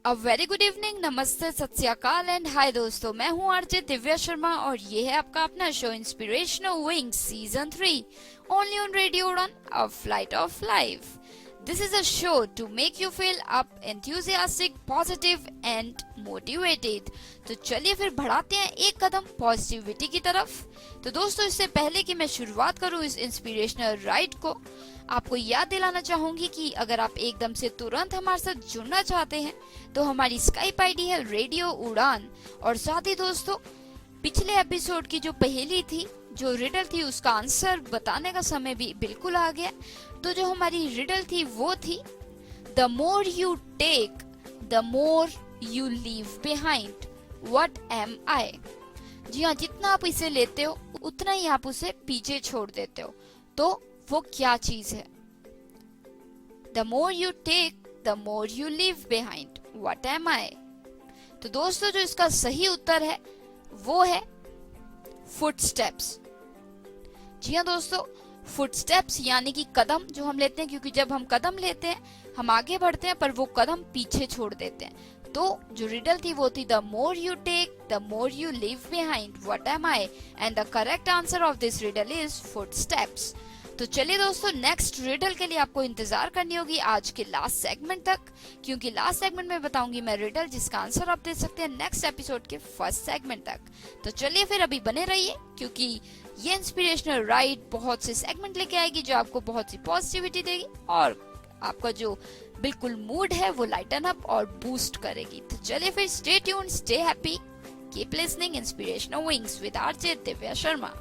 A very good evening, नमस्ते, सत श्री अकाल एंड हाय दोस्तों। मैं हूँ आरजे दिव्या शर्मा और ये है आपका अपना show inspirational wings season 3 only on radio Udaan, a flight of life. This is a show to make you feel up, enthusiastic, positive and motivated. तो चलिए फिर बढ़ाते हैं एक कदम पॉजिटिविटी की तरफ। तो दोस्तों, इससे पहले कि मैं शुरुआत करूँ इस इंस्पिरेशनल राइड को, आपको याद दिलाना चाहूंगी कि अगर आप एकदम से तुरंत हमारे साथ जुड़ना चाहते हैं तो हमारी स्काइप आईडी है रेडियो उड़ान। और साथ ही दोस्तों, पिछले एपिसोड की जो पहेली थी, जो रिडल थी, उसका आंसर बताने का समय भी बिल्कुल आ गया। तो जो हमारी रिडल थी वो थी, the more you take the more you leave behind, what am I. जी हाँ, जितना आप इसे लेते हो उतना ही आप उसे पीछे छोड़ देते हो। तो वो क्या चीज है? The more you take the more you leave behind, what am I. तो दोस्तों, जो इसका सही उत्तर है वो है फुटस्टेप्स। जी हाँ दोस्तों, फुटस्टेप्स यानी कि कदम जो हम लेते हैं, क्योंकि जब हम कदम लेते हैं हम आगे बढ़ते हैं पर वो कदम पीछे छोड़ देते हैं। तो जो रिडल थी वो थी, the more you take the more you leave behind, what am I. And the correct answer of this riddle is footsteps. तो चलिए दोस्तों, नेक्स्ट रिडल के लिए आपको इंतजार करनी होगी आज के लास्ट सेगमेंट तक, क्योंकि लास्ट सेगमेंट में बताऊंगी मैं रिडल जिसका आंसर आप दे सकते हैं नेक्स्ट एपिसोड के फर्स्ट सेगमेंट तक। तो चलिए फिर अभी बने रहिए, क्योंकि ये इंस्पिरेशनल राइड बहुत से सेगमेंट लेके आएगी जो आपको बहुत सी पॉजिटिविटी देगी और आपका जो बिल्कुल मूड है वो लाइटन अप और बूस्ट करेगी। तो चलिए फिर, stay tuned, stay happy, keep listening inspirational wings with RJ Divya Sharma.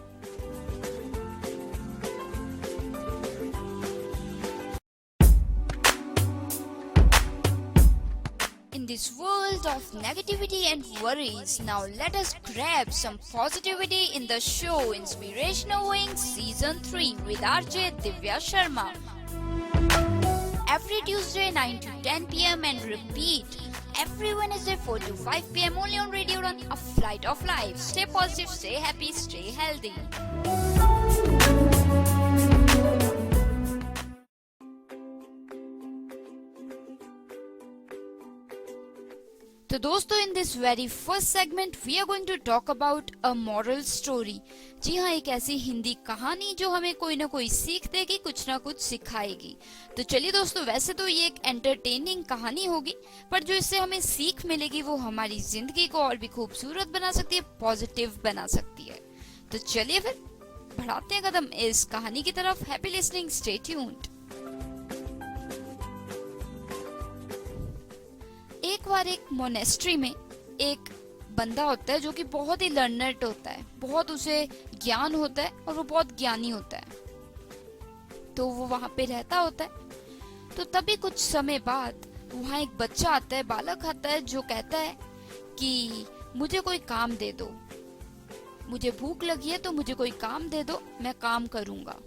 In this world of negativity and worries, now let us grab some positivity in the show Inspirational Wings Season 3 with RJ Divya Sharma. Every Tuesday 9 to 10 p.m. and repeat every Wednesday 4 to 5 p.m. only on Radio Run, a flight of life. Stay positive, stay happy, stay healthy. तो दोस्तों, in this very first segment we are going to talk about a moral story. जी हाँ, एक ऐसी हिंदी कहानी जो हमें कोई ना कोई सीख देगी, कुछ ना कुछ सिखाएगी। तो चलिए दोस्तों, वैसे तो ये एक एंटरटेनिंग कहानी होगी, पर जो इससे हमें सीख मिलेगी वो हमारी जिंदगी को और भी खूबसूरत बना सकती है, पॉजिटिव बना सकती है। तो चलिए फिर बढ़ाते हैं कदम इस कहानी की तरफ। Happy listening, stay tuned. एक बार एक मोनेस्ट्री में एक बंदा होता है जो कि बहुत ही लर्नर्ड होता है, बहुत उसे ज्ञान होता है और वो बहुत ज्ञानी होता है। तो वो वहां पे रहता होता है। तो तभी कुछ समय बाद वहां एक बच्चा आता है, बालक आता है, जो कहता है कि मुझे कोई काम दे दो, मुझे भूख लगी है तो मुझे कोई काम दे दो, मैं काम करूंगा।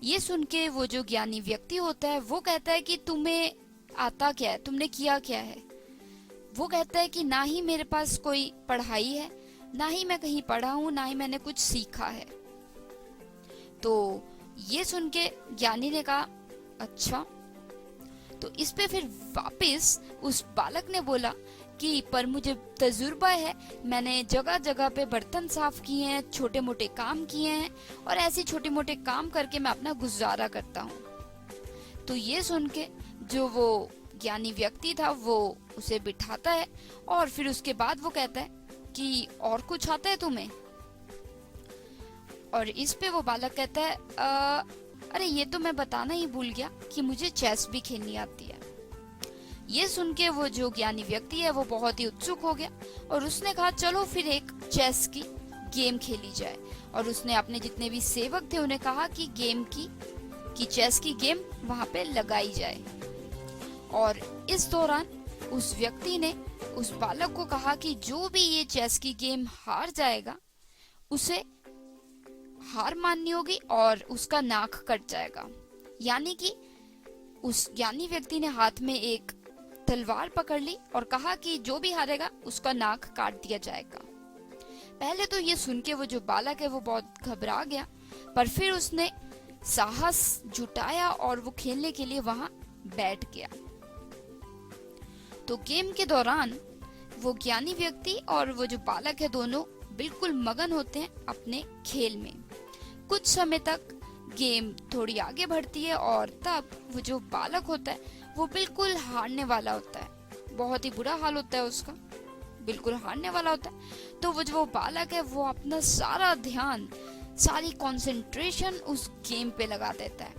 ये सुन के वो जो ज्ञानी व्यक्ति होता है वो कहता है कि तुम्हें आता क्या है, तुमने किया क्या है। वो कहता है कि ना ही मेरे पास कोई पढ़ाई है, ना ही मैं कहीं पढ़ा हूँ, ना ही मैंने कुछ सीखा है। तो ये सुन के ज्ञानी ने कहा, अच्छा। तो इस पे फिर वापस उस बालक ने बोला कि पर मुझे तजुर्बा है, मैंने जगह जगह पे बर्तन साफ किए हैं, छोटे मोटे काम किए हैं और ऐसे छोटे मोटे काम करके मैं अपना गुजारा करता हूँ। तो ये सुन के जो वो ज्ञानी व्यक्ति था वो उसे बिठाता है और फिर उसके बाद वो कहता है कि और कुछ आता है तुम्हें। और इस पे वो बालक कहता है, अरे ये तो मैं बताना ही भूल गया कि मुझे चेस भी खेलनी आती है। ये सुन के वो जो ज्ञानी व्यक्ति है वो बहुत ही उत्सुक हो गया और उसने कहा, चलो फिर एक चेस की गेम खेली जाए। और उसने अपने जितने भी सेवक थे उन्हें कहा कि चेस की गेम वहां पे लगाई जाए। और इस दौरान उस व्यक्ति ने उस बालक को कहा कि जो भी ये चेस की गेम हार जाएगा उसे हार माननी होगी और उसका नाक कट जाएगा। यानी कि उस ज्ञानी व्यक्ति ने हाथ में एक तलवार पकड़ ली और कहा कि जो भी हारेगा उसका नाक काट दिया जाएगा। पहले तो ये सुन के वो जो बालक है वो बहुत घबरा गया, पर फिर उसने साहस जुटाया और वो खेलने के लिए वहां बैठ गया। तो गेम के दौरान वो ज्ञानी व्यक्ति और वो जो बालक है दोनों बिल्कुल मगन होते हैं अपने खेल में। कुछ समय तक गेम थोड़ी आगे बढ़ती है और तब वो जो बालक होता है वो बिल्कुल हारने वाला होता है। बहुत ही बुरा हाल होता है उसका, बिल्कुल हारने वाला होता है। तो वो जो बालक है वो अपना सारा ध्यान, सारी कंसंट्रेशन उस गेम पे लगा देता है।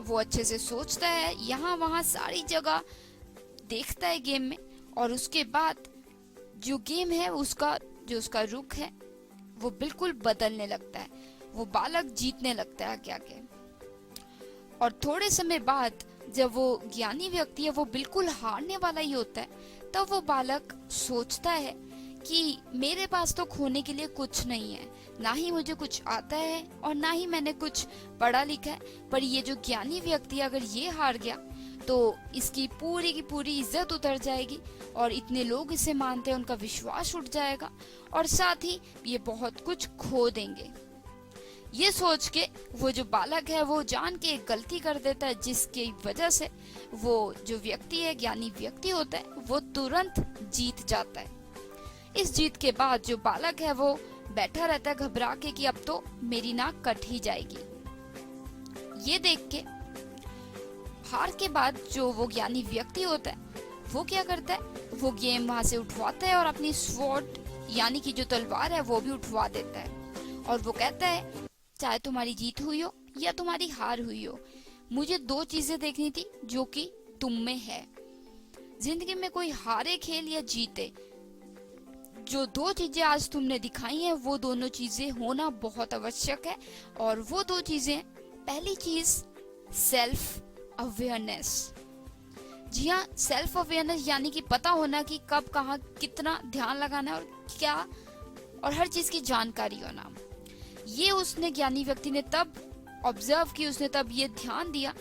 वो अच्छे से सोचता है, यहाँ वहाँ सारी जगह देखता है गेम में, और उसके बाद जो गेम है उसका रुख है वो बिल्कुल बदलने लगता है। वो बालक जीतने लगता है आगे आगे। और थोड़े समय बाद जब वो ज्ञानी व्यक्ति है वो बिल्कुल हारने वाला ही होता है, तब वो बालक सोचता है कि मेरे पास तो खोने के लिए कुछ नहीं है, ना ही मुझे कुछ आता है और ना ही मैंने कुछ पढ़ा लिखा है, पर ये जो ज्ञानी व्यक्ति अगर ये हार गया तो इसकी पूरी की पूरी इज्जत उतर जाएगी और इतने लोग इसे मानते हैं, उनका विश्वास उठ जाएगा और साथ ही ये बहुत कुछ खो देंगे। ये सोच के वो जो बालक है वो जान के एक गलती कर देता है, जिसकी वजह से वो जो व्यक्ति है, ज्ञानी व्यक्ति होता है, वो तुरंत जीत जाता है। इस जीत के बाद जो बालक है वो बैठा रहता है घबरा के कि अब तो मेरी नाक कट ही जाएगी। ये देख के हार के बाद जो वो ज्ञानी व्यक्ति होता है वो क्या करता है, वो गेम वहां से उठवाता है और अपनी स्वॉर्ड यानी कि जो तलवार है वो भी उठवा देता है। और वो कहता है, चाहे तुम्हारी जीत हुई हो या तुम्हारी हार हुई हो, मुझे दो चीजें देखनी थी जो कि तुम में है। जिंदगी में कोई हारे खेल या जीते, जो दो चीजें आज तुमने दिखाई हैं वो दोनों चीजें होना बहुत आवश्यक है। और वो दो चीजें, पहली चीज सेल्फ अवेयरनेस। जी हाँ, सेल्फ अवेयरनेस यानी कि पता होना कि कब कहाँ कितना ध्यान लगाना है और क्या, और हर चीज की जानकारी होना। ये उसने ज्ञानी व्यक्ति ने तब ऑब्जर्व की, उसने तब ये ध्यान दिया,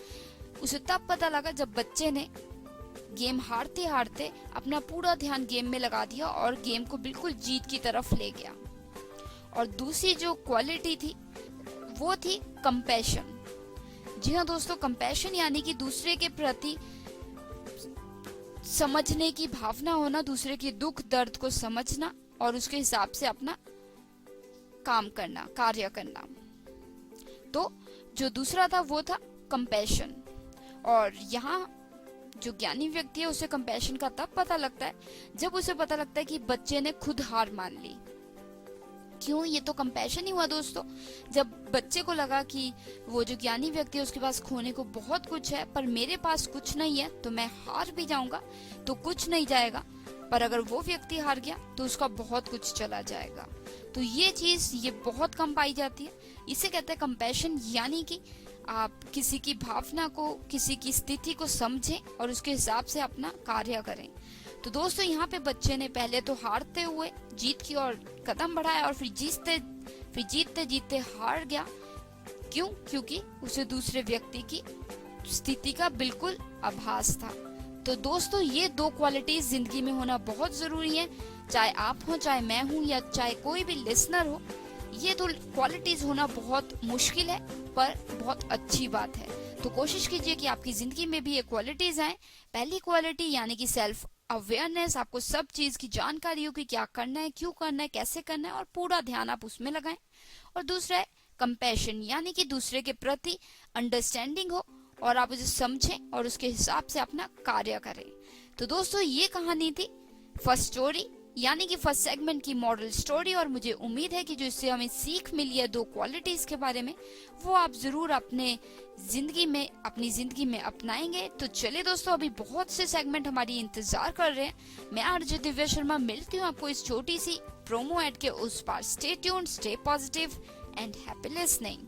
उसे तब पता लगा जब बच्चे ने गेम हारते हारते अपना पूरा ध्यान गेम में लगा दिया और गेम को बिल्कुल जीत की तरफ ले गया। और दूसरी जो क्वालिटी थी वो थी कंपैशन। जी हाँ दोस्तों, कंपैशन यानी कि दूसरे के प्रति समझने की भावना होना, दूसरे के दुख दर्द को समझना और उसके हिसाब से अपना काम करना, कार्य करना। तो जो दूसरा था वो था कंपैशन। और यहाँ जो ज्ञानी व्यक्ति है उसे कंपैशन का तब पता लगता है जब उसे पता लगता है कि बच्चे ने खुद हार मान ली। क्यों? ये तो कंपैशन ही हुआ दोस्तों। जब बच्चे को लगा कि वो जो ज्ञानी व्यक्ति है उसके पास खोने को बहुत कुछ है, पर मेरे पास कुछ नहीं है, तो मैं हार भी जाऊंगा तो कुछ नहीं जाएगा, पर अगर वो व्यक्ति हार गया तो उसका बहुत कुछ चला जाएगा। तो ये चीज ये बहुत कम पाई जाती है। इसे कहते हैं कंपैशन, यानी कि आप किसी की भावना को, किसी की स्थिति को समझें और उसके हिसाब से अपना कार्य करें। तो दोस्तों, यहाँ पे बच्चे ने पहले तो हारते हुए जीत की ओर कदम बढ़ाया और फिर जीतते जीतते हार गया। क्यों? क्योंकि उसे दूसरे व्यक्ति की स्थिति का बिल्कुल आभास था। तो दोस्तों, ये दो क्वालिटीज जिंदगी में होना बहुत जरूरी है। चाहे आप हो, चाहे मैं हूँ, या चाहे कोई भी लिसनर हो, ये दो क्वालिटीज होना बहुत मुश्किल है पर बहुत अच्छी बात है। तो कोशिश कीजिए कि आपकी जिंदगी में भी ये क्वालिटीज आए। पहली क्वालिटी यानी कि सेल्फ अवेयरनेस, आपको सब चीज की जानकारी हो कि क्या करना है, क्यों करना है, कैसे करना है, और पूरा ध्यान आप उसमें लगाएं। और दूसरा है कंपैशन, यानी कि दूसरे के प्रति अंडरस्टैंडिंग हो और आप उसे समझें और उसके हिसाब से अपना कार्य करें। तो दोस्तों, ये कहानी थी फर्स्ट स्टोरी यानी कि फर्स्ट सेगमेंट की मॉडल स्टोरी। और मुझे उम्मीद है कि जो इससे हमें सीख मिली है दो क्वालिटीज के बारे में, वो आप जरूर अपनी जिंदगी में अपनाएंगे। तो चलिए दोस्तों, अभी बहुत से सेगमेंट हमारी इंतजार कर रहे हैं। मैं आरजे दिव्या शर्मा मिलती हूँ आपको इस छोटी सी प्रोमो एड के उस पार। Stay tuned, stay positive and happy listening.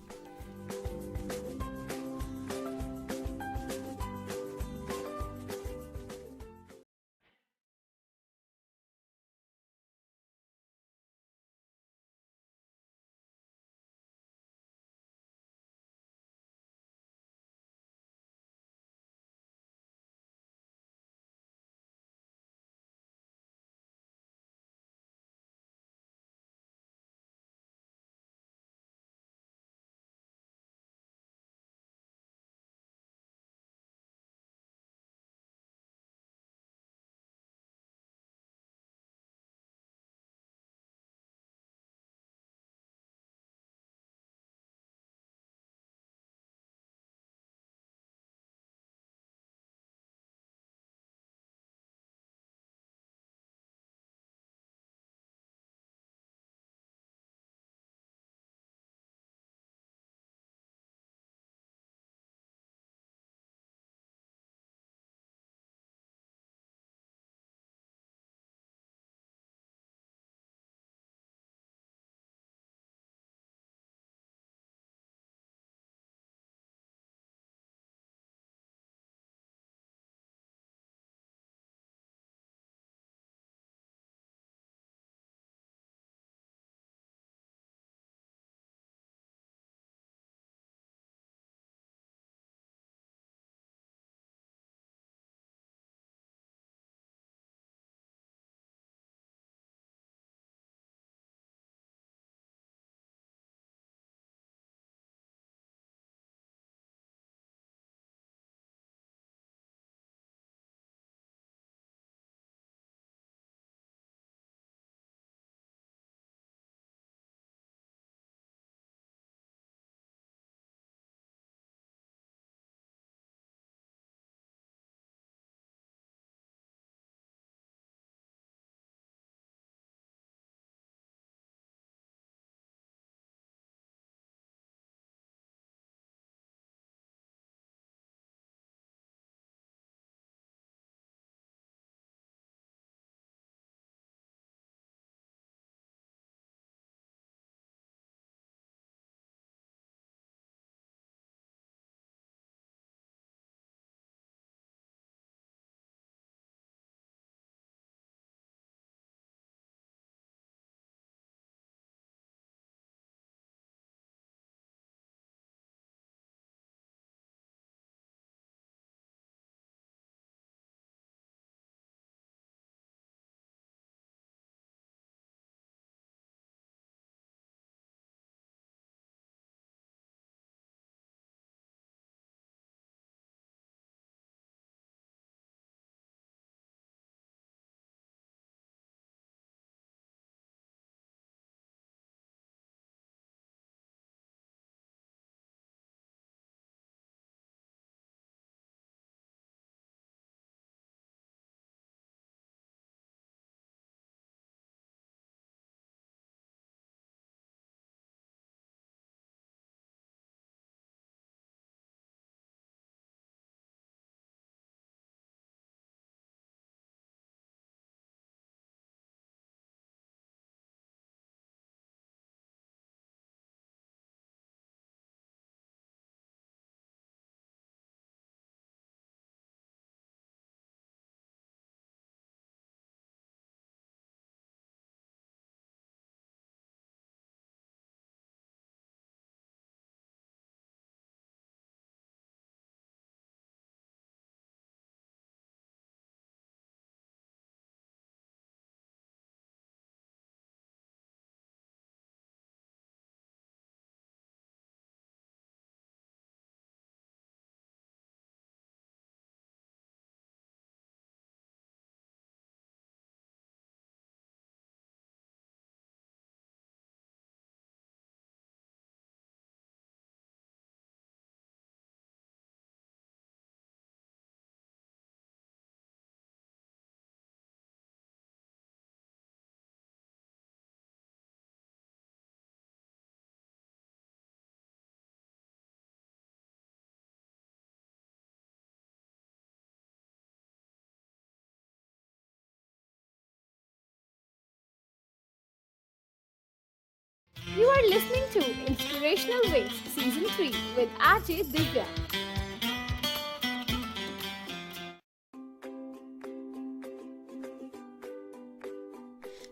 are listening to Inspirational Wings Season 3 with RJ Divya.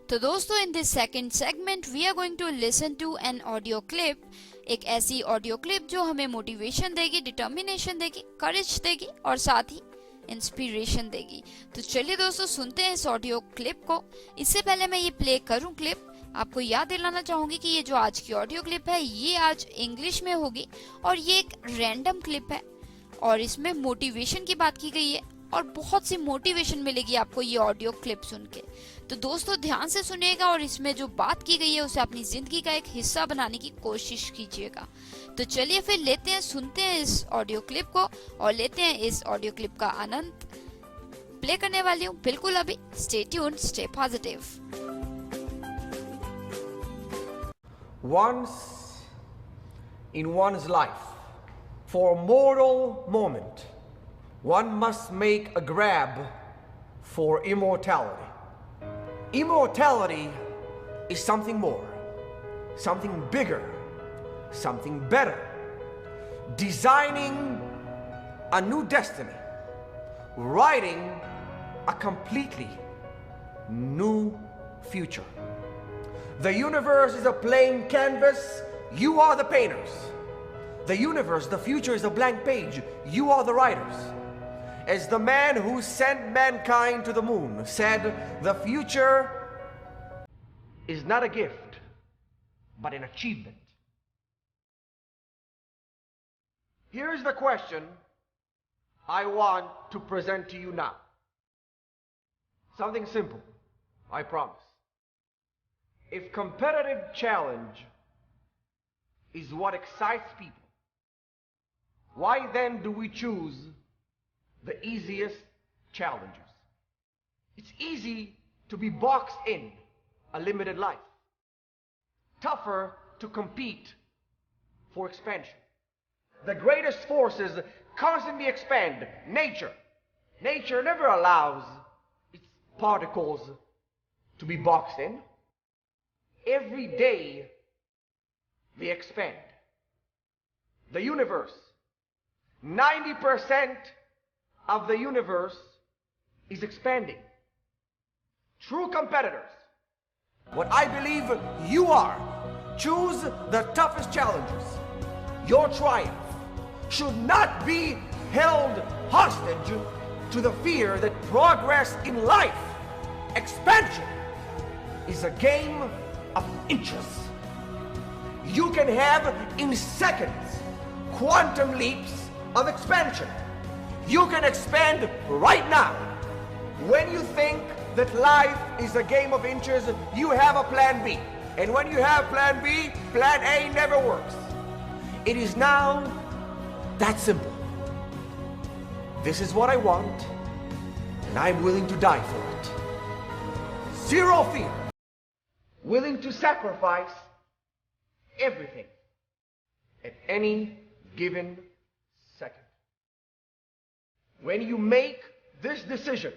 तो दोस्तों in this second segment we are going to listen to an audio clip, एक ऐसी audio clip जो हमें motivation देगी, determination देगी, करेज देगी और साथ ही इंस्पिरेशन देगी। तो चलिए दोस्तों सुनते हैं इस ऑडियो क्लिप को। इससे पहले मैं ये प्ले करूं क्लिप, आपको याद दिलाना चाहूंगी कि ये जो आज की ऑडियो क्लिप है ये आज इंग्लिश में होगी और ये एक रैंडम क्लिप है और इसमें मोटिवेशन की बात की गई है और बहुत सी मोटिवेशन मिलेगी आपको ये ऑडियो क्लिप सुन के। तो दोस्तों ध्यान से सुनिएगा और इसमें जो बात की गई है उसे अपनी जिंदगी का एक हिस्सा बनाने की कोशिश कीजिएगा। तो चलिए फिर लेते हैं, सुनते हैं इस ऑडियो क्लिप को और लेते हैं इस ऑडियो क्लिप का आनंद। प्ले करने वाली हूँ बिल्कुल अभी। Stay tuned, stay positive. Once in one's life, for a mortal moment, one must make a grab for immortality. Immortality is something more, something bigger, something better, designing a new destiny, writing a completely new future. The universe is a blank canvas, you are the painters. The universe, the future is a blank page, you are the writers. As the man who sent mankind to the moon said, the future is not a gift, but an achievement. Here's the question I want to present to you now. Something simple, I promise. If competitive challenge is what excites people, why then do we choose the easiest challenges? It's easy to be boxed in a limited life. Tougher to compete for expansion. The greatest forces constantly expand. Nature. Nature never allows its particles to be boxed in. Every day they expand. The universe, 90% of the universe is expanding. True competitors, what I believe you are, choose the toughest challenges. Your triumph should not be held hostage to the fear that progress in life, expansion, is a game of inches. You can have in seconds quantum leaps of expansion. You can expand right now. When you think that life is a game of inches, you have a plan B. And when you have plan B, plan A never works. It is now that simple. This is what I want, and I'm willing to die for it. Zero fear. Willing to sacrifice everything at any given second. When you make this decision,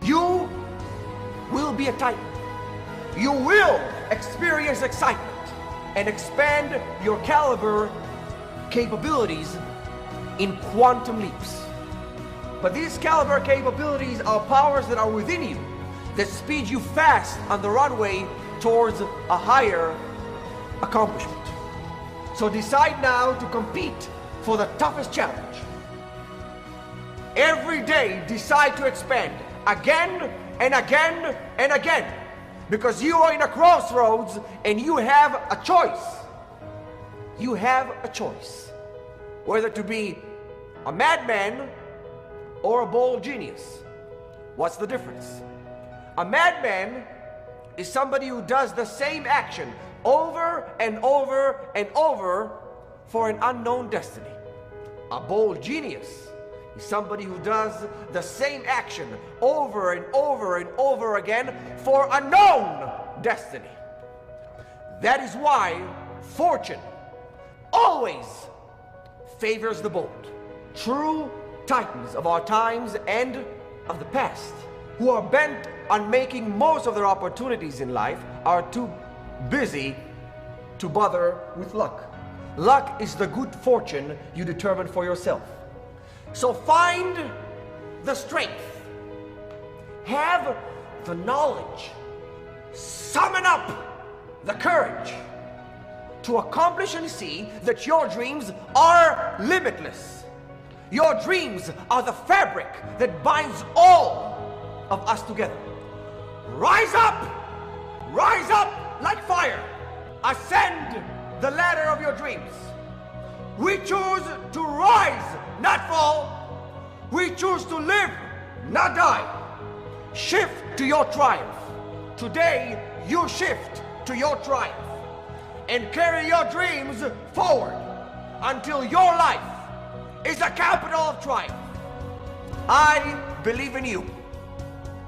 you will be a titan. You will experience excitement and expand your caliber capabilities in quantum leaps. But these caliber capabilities are powers that are within you that speed you fast on the runway towards a higher accomplishment. So decide now to compete for the toughest challenge. Every day decide to expand again and again and again, because you are in a crossroads and you have a choice. You have a choice whether to be a madman or a bold genius. What's the difference? A madman is somebody who does the same action over and over and over for an unknown destiny. A bold genius is somebody who does the same action over and over and over again for a known destiny. That is why fortune always favors the bold. True titans of our times and of the past, who are bent on making most of their opportunities in life, are too busy to bother with luck. Luck is the good fortune you determine for yourself. So find the strength, have the knowledge, summon up the courage to accomplish and see that your dreams are limitless. Your dreams are the fabric that binds all of us together. Rise up like fire. Ascend the ladder of your dreams. We choose to rise, not fall. We choose to live, not die. Shift to your triumph. Today, you shift to your triumph and carry your dreams forward until your life is the capital of triumph. I believe in you,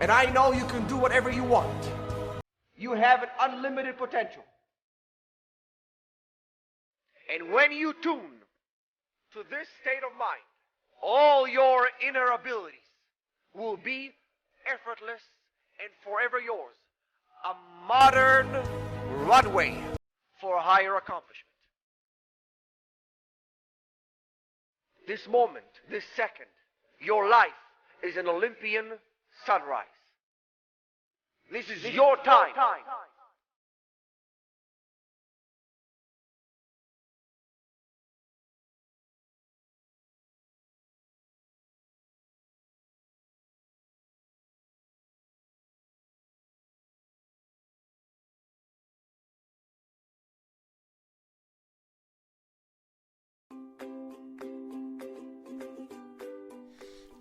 and I know you can do whatever you want. You have an unlimited potential. And when you tune to this state of mind, all your inner abilities will be effortless and forever yours. A modern runway for higher accomplishment. This moment, this second, your life is an Olympian sunrise. This is your time.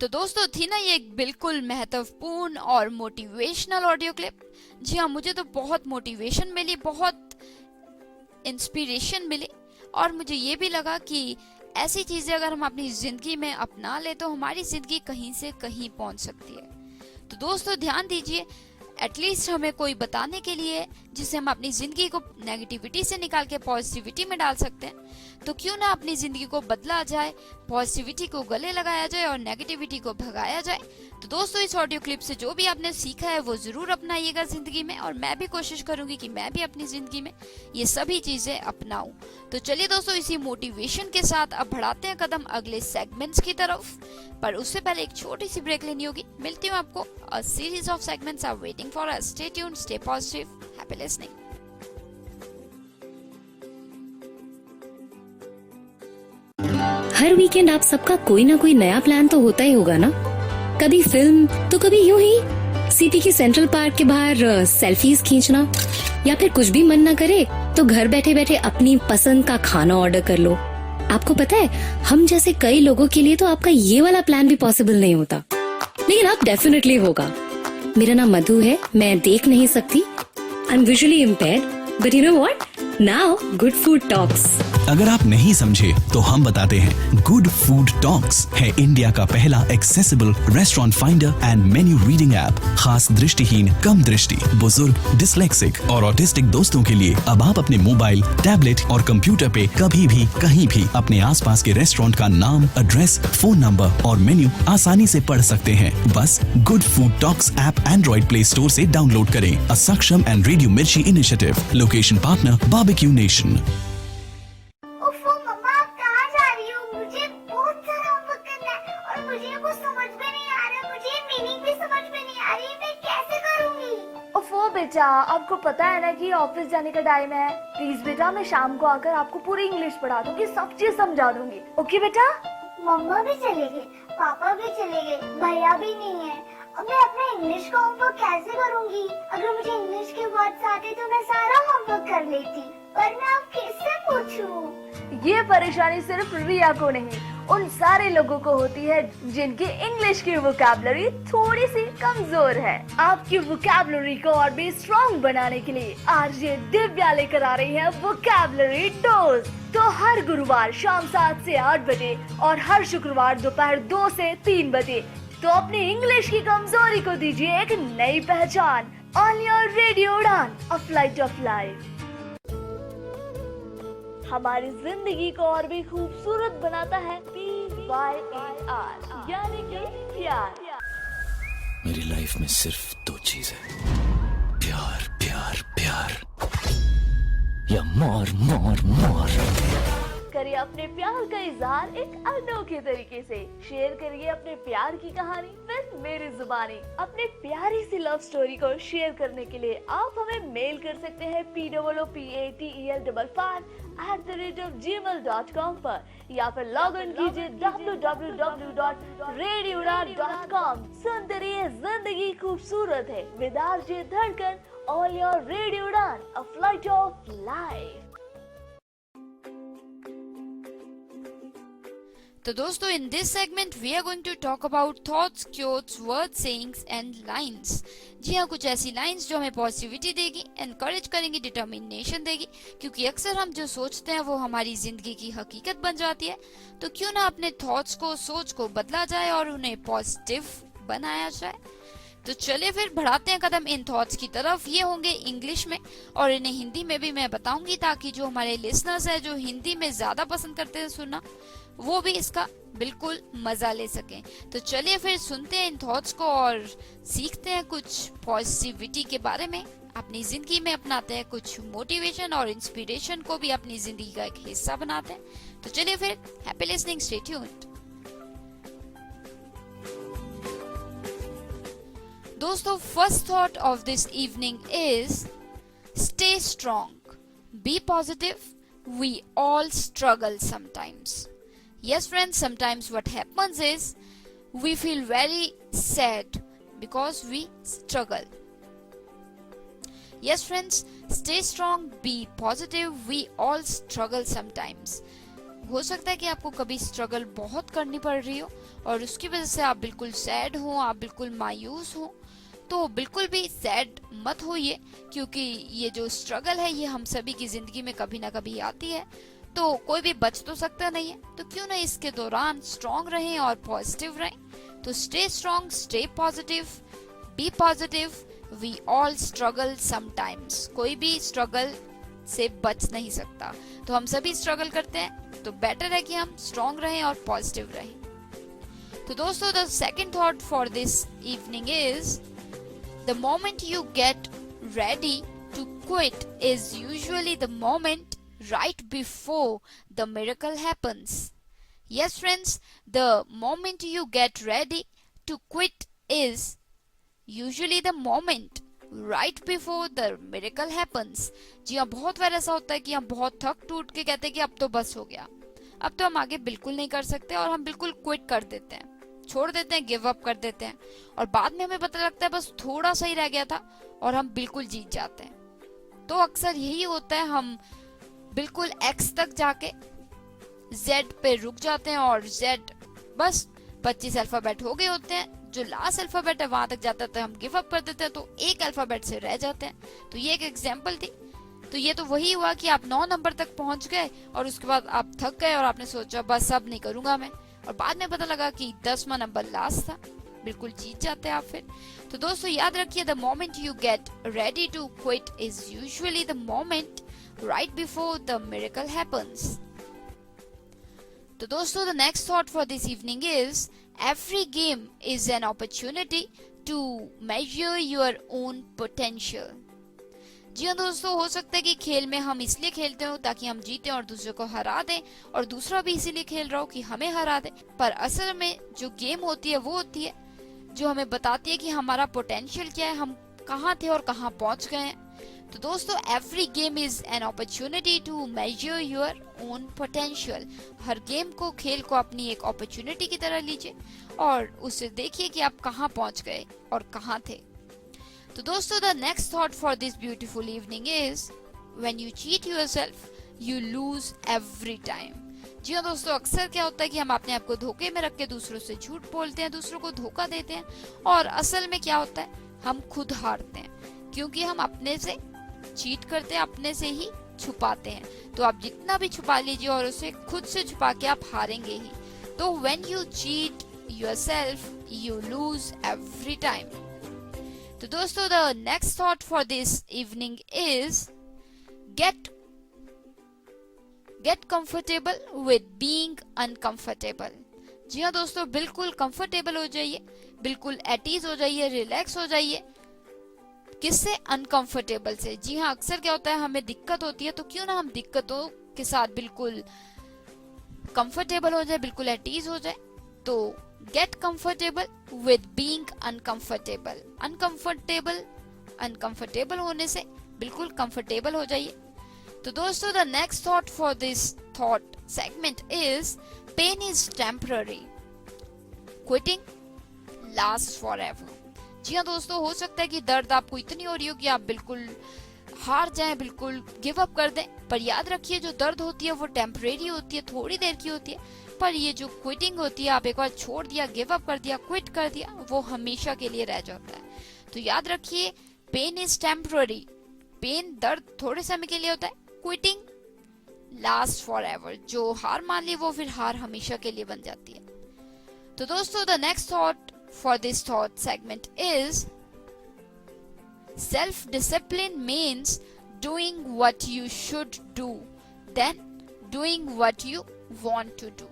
तो दोस्तों, थी ना ये एक बिल्कुल महत्वपूर्ण और motivational audio clip. जी हाँ, मुझे तो बहुत मोटिवेशन मिली, बहुत इंस्पिरेशन मिली, और मुझे ये भी लगा कि ऐसी चीजें अगर हम अपनी जिंदगी में अपना ले तो हमारी जिंदगी कहीं से कहीं पहुंच सकती है। तो दोस्तों, ध्यान दीजिए, एटलीस्ट हमें कोई बताने के लिए जिससे हम अपनी जिंदगी को नेगेटिविटी से निकाल के पॉजिटिविटी में डाल सकते हैं, तो क्यों ना अपनी जिंदगी को बदला जाए, पॉजिटिविटी को गले लगाया जाए और नेगेटिविटी को भगाया जाए। तो दोस्तों, इस ऑडियो क्लिप से जो भी आपने सीखा है वो जरूर अपनाइएगा जिंदगी में, और मैं भी कोशिश करूंगी कि मैं भी अपनी जिंदगी में ये सभी चीजें अपनाऊं। तो चलिए दोस्तों, इसी मोटिवेशन के साथ अब बढ़ाते हैं कदम अगले सेगमेंट्स की तरफ, पर उससे पहले एक छोटी सी ब्रेक लेनी होगी। मिलती हूँ आपको। A series of segments are waiting for us. Stay tuned, stay positive, happy listening. हर वीकेंड आप सबका कोई ना कोई नया प्लान तो होता ही होगा ना। कभी फिल्म तो कभी यूं ही सिटी की सेंट्रल पार्क के बाहर सेल्फीज खींचना, या फिर कुछ भी मन ना करे तो घर बैठे बैठे अपनी पसंद का खाना ऑर्डर कर लो। आपको पता है, हम जैसे कई लोगों के लिए तो आपका ये वाला प्लान भी पॉसिबल नहीं होता, लेकिन अब डेफिनेटली होगा। मेरा नाम मधु है, मैं देख नहीं सकती, I am visually impaired, but you know what, now good food talks. अगर आप नहीं समझे तो हम बताते हैं। गुड फूड टॉक्स है इंडिया का पहला accessible restaurant finder and menu reading app, खास दृष्टिहीन, कम दृष्टि, बुजुर्ग, डिसलेक्सिक और ऑटिस्टिक दोस्तों के लिए। अब आप अपने मोबाइल, टैबलेट और कंप्यूटर पे कभी भी कहीं भी अपने आसपास के रेस्टोरेंट का नाम, एड्रेस, फोन नंबर और मेन्यू आसानी से पढ़ सकते हैं। बस good food talks app Android play store से डाउनलोड करें। अ सक्षम एंड रेडियो मिर्ची initiative, location partner Barbeque Nation. बेटा, आपको पता है ना कि ऑफिस जाने का टाइम है। प्लीज बेटा, मैं शाम को आकर आपको पूरी इंग्लिश पढ़ा दूंगी, सब चीज समझा दूंगी। ओके बेटा? मम्मा भी चले गए, पापा भी चले गए, भैया भी नहीं है। अब मैं अपना इंग्लिश का होमवर्क कैसे करूंगी? अगर मुझे इंग्लिश के वर्ड्स आते तो मैं सारा होमवर्क कर लेती, पर मैं अब किससे पूछूं? ये परेशानी सिर्फ रिया को नहीं, उन सारे लोगों को होती है जिनकी इंग्लिश की वोकैबुलरी थोड़ी सी कमजोर है। आपकी वोकैबुलरी को और भी स्ट्रॉन्ग बनाने के लिए आरजे दिव्या लेकर आ रही है वोकैबुलरी डोज। तो हर गुरुवार शाम 7 से 8 बजे और हर शुक्रवार दोपहर 2 से 3 बजे तो अपनी इंग्लिश की कमजोरी को दीजिए एक नई पहचान। On your radio Udaan, a flight of life. हमारी जिंदगी को और भी खूबसूरत बनाता है PYAR, यानी कि प्यार। मेरी लाइफ में सिर्फ 2 चीज है, प्यार प्यार प्यार। या मोर मोर मोर? करिए अपने प्यार का इजहार एक अनोखे तरीके से। शेयर करिए अपने प्यार की कहानी विद मेरी जुबानी। अपने प्यारी सी लव स्टोरी को शेयर करने के लिए आप हमें मेल कर सकते हैं POOPATEL55@gmail.com पर, या फिर लॉग इन कीजिए www.radioudan.com। सुनते रहिए, जिंदगी खूबसूरत है विद आरजे धड़कन on your radio Udaan, a flight of life. तो दोस्तों, in this segment we are going to talk about thoughts, quotes, words, sayings and lines। जी हाँ, कुछ ऐसी लाइंस जो हमें पॉजिटिविटी देगी, एनकरेज करेंगी, डिटर्मिनेशन देगी, क्योंकि अक्सर हम जो सोचते हैं वो हमारी जिंदगी की हकीकत बन जाती है। तो क्यों ना अपने थॉट्स को, सोच को बदला जाए और उन्हें पॉजिटिव बनाया जाए। तो चलिए फिर बढ़ाते हैं कदम इन थॉट्स की तरफ। ये होंगे इंग्लिश में और इन्हें हिंदी में भी मैं बताऊंगी, ताकि जो हमारे लिसनर्स हैं जो हिंदी में ज्यादा पसंद करते हैं सुनना, वो भी इसका बिल्कुल मजा ले सकें। तो चलिए फिर सुनते हैं इन थॉट्स को और सीखते हैं कुछ पॉजिटिविटी के बारे में, अपनी जिंदगी में अपनाते हैं कुछ मोटिवेशन और इंस्पिरेशन को भी अपनी जिंदगी का एक हिस्सा बनाते हैं। तो चलिए फिर, हैप्पी लिसनिंग, स्टे ट्यून्ड। दोस्तों, first thought of this evening is stay strong, be positive, we all struggle sometimes. Yes friends, sometimes what happens is we feel very sad because we struggle. Yes friends, stay strong, be positive, we all struggle sometimes. हो सकता है कि आपको कभी struggle बहुत करनी पड़ रही हो और उसकी वजह से आप बिल्कुल सैड हो, आप बिल्कुल मायूस हो। तो बिल्कुल भी सैड मत होइए, क्योंकि ये जो स्ट्रगल है ये हम सभी की जिंदगी में कभी ना कभी आती है। तो कोई भी बच तो सकता नहीं है, तो क्यों ना इसके दौरान स्ट्रॉन्ग रहें और पॉजिटिव रहें। तो stay strong, stay positive, be positive, we all struggle sometimes. कोई भी स्ट्रगल से बच नहीं सकता, तो हम सभी स्ट्रगल करते हैं, तो बेटर है कि हम स्ट्रॉन्ग रहें और पॉजिटिव रहें। तो दोस्तों, the second thought for this evening is the moment you get ready to quit is usually the moment right before the miracle happens. Yes friends, the moment you get ready to quit is usually the moment right before the miracle happens. जी हाँ, बहुत बार ऐसा होता है कि हम बहुत थक टूट के कहते हैं कि अब तो बस हो गया, अब तो हम आगे बिल्कुल नहीं कर सकते, और हम बिल्कुल क्विट कर देते हैं, छोड़ देते हैं, गिव अप कर देते हैं, और बाद में हमें पता लगता है बस थोड़ा सा ही रह गया था और हम बिल्कुल जीत जाते हैं। तो अक्सर यही होता है, हम बिल्कुल एक्स तक जाके जेड पे रुक जाते हैं और जेड बस 25 अल्फाबेट हो गए होते हैं, जो लास्ट अल्फाबेट है वहां तक जाता है तो हम गिव अप कर देते हैं, तो एक अल्फाबेट से रह जाते हैं। तो ये एक एग्जांपल थी। तो ये तो वही हुआ कि आप 9 नंबर तक पहुंच गए और उसके बाद आप थक गए और आपने सोचा बस अब नहीं करूंगा मैं, और बाद में पता लगा कि 10वां नंबर लास्ट था, बिल्कुल जीत जाते हैं आप फिर। तो दोस्तों याद रखिए, the moment you get ready to quit is usually the moment right before the miracle happens. तो दोस्तों, the next thought for this evening is every game is an opportunity to measure your own potential. जी हाँ दोस्तों, हो सकता है कि खेल में हम इसलिए खेलते हो ताकि हम जीतें और दूसरे को हरा दें, और दूसरा भी इसीलिए खेल रहा हो कि हमें हरा दे, पर असल में जो गेम होती है वो होती है जो हमें बताती है कि हमारा पोटेंशियल क्या है, हम कहाँ थे और कहाँ पहुंच गए हैं। तो दोस्तों, every game is an opportunity to measure your own potential. हर गेम को, खेल को अपनी एक अपॉर्चुनिटी की तरह लीजिए और उसे देखिए कि आप कहाँ पहुंच गए और कहाँ थे। तो दोस्तों, the next thought for this beautiful evening is when you cheat yourself you lose every time. जी हाँ दोस्तों, अक्सर क्या होता है कि हम अपने आप को धोखे में रख के दूसरों से झूठ बोलते हैं, दूसरों को धोखा देते हैं, और असल में क्या होता है, हम खुद हारते हैं, क्योंकि हम अपने से चीट करते हैं, अपने से ही छुपाते हैं। तो आप जितना भी छुपा लीजिए और उसे खुद से छुपा के आप हारेंगे ही। तो when you cheat yourself you lose every time. तो दोस्तों, the next thought for this evening is get comfortable with being uncomfortable. जी हाँ दोस्तों, बिल्कुल कंफर्टेबल हो जाइए, बिल्कुल एट ईज हो जाइए, रिलैक्स हो जाइए, किससे? अनकंफर्टेबल से। जी हाँ, अक्सर क्या होता है, हमें दिक्कत होती है, तो क्यों ना हम दिक्कतों के साथ बिल्कुल कंफर्टेबल हो जाए, बिल्कुल एट ईज हो जाए। तो get comfortable with being uncomfortable. Uncomfortable होने से बिल्कुल कंफर्टेबल हो जाइए। तो दोस्तों, the next thought for this thought segment is pain is temporary, quitting last forever. जी हाँ दोस्तों, हो सकता है कि दर्द आपको इतनी हो रही हो कि आप बिल्कुल हार जाएं, बिल्कुल गिव अप कर दें, पर याद रखिए जो दर्द होती है वो टेम्परेरी होती है, थोड़ी देर की होती है। पर ये जो क्विटिंग होती है, आप एक बार छोड़ दिया, गिव अप कर दिया, क्विट कर दिया, वो हमेशा के लिए रह जाता है। तो याद रखिए, पेन इज टेम्पररी, पेन दर्द थोड़े समय के लिए होता है, क्विटिंग लास्ट फॉरएवर, जो हार मान ली वो फिर हार हमेशा के लिए बन जाती है। तो दोस्तों, the next thought for this thought segment is self-discipline means doing what you should do than doing what you want to do।